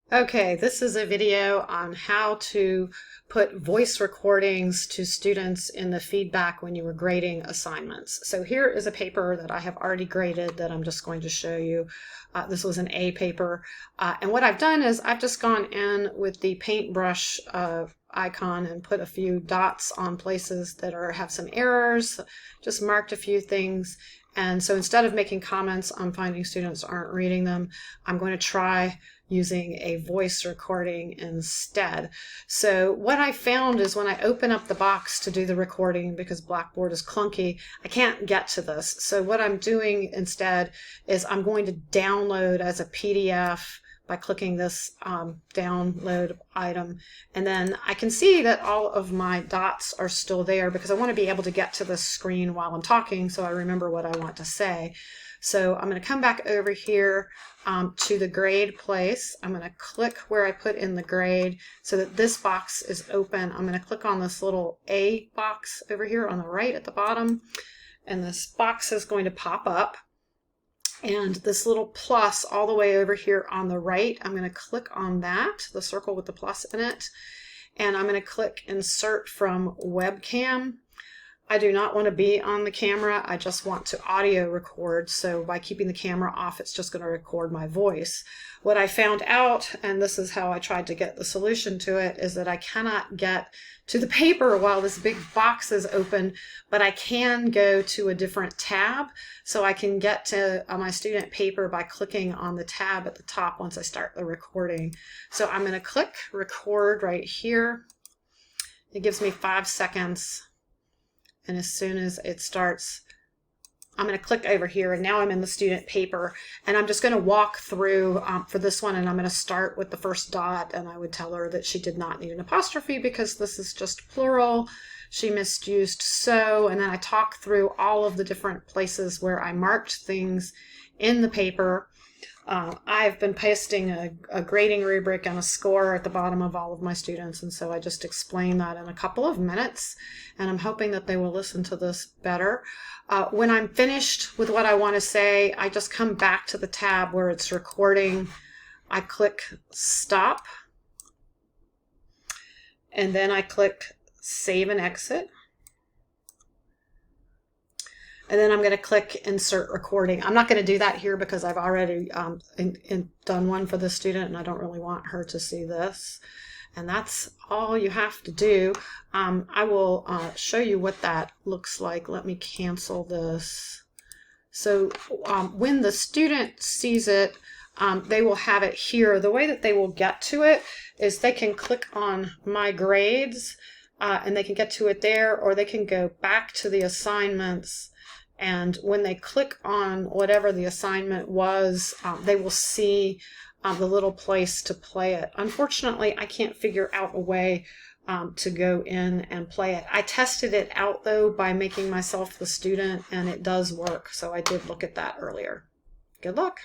Okay, this is a video on how to put voice recordings to students in the feedback when you were grading assignments. So here is a paper that I have already graded that I'm just going to show you. This was an A paper. And what I've done is I've just gone in with the paintbrush icon and put a few dots on places that have some errors, just marked a few things. And so instead of making comments on finding students aren't reading them, I'm going to try using a voice recording instead. So what I found is when I open up the box to do the recording, because Blackboard is clunky, I can't get to this. So what I'm doing instead is I'm going to download as a PDF by clicking this download item, and then I can see that all of my dots are still there because I want to be able to get to the screen while I'm talking so I remember what I want to say. So I'm going to come back over here to the grade place. I'm going to click where I put in the grade so that this box is open. I'm going to click on this little A box over here on the right at the bottom, and this box is going to pop up. And this little plus all the way over here on the right, I'm going to click on that, the circle with the plus in it, and I'm going to click Insert from Webcam. I do not want to be on the camera, I just want to audio record, so by keeping the camera off it's just going to record my voice. What I found out, and this is how I tried to get the solution to it, is that I cannot get to the paper while this big box is open, but I can go to a different tab, so I can get to my student paper by clicking on the tab at the top once I start the recording. So I'm going to click record right here. It gives me 5 seconds. And as soon as it starts, I'm going to click over here, and now I'm in the student paper, and I'm just going to walk through for this one, and I'm going to start with the first dot, and I would tell her that she did not need an apostrophe because this is just plural. She misused so, and then I talk through all of the different places where I marked things in the paper. I've been pasting a grading rubric and a score at the bottom of all of my students, and so I just explain that in a couple of minutes, and I'm hoping that they will listen to this better. When I'm finished with what I want to say, I just come back to the tab where it's recording. I click stop, and then I click save and exit. And then I'm going to click insert recording. I'm not going to do that here because I've already done one for the student, and I don't really want her to see this. And that's all you have to do. I will show you what that looks like. Let me cancel this. So when the student sees it, they will have it here. The way that they will get to it is they can click on my grades and they can get to it there, or they can go back to the assignments. And when they click on whatever the assignment was, they will see the little place to play it. Unfortunately, I can't figure out a way to go in and play it. I tested it out though by making myself the student, and it does work. So I did look at that earlier. Good luck.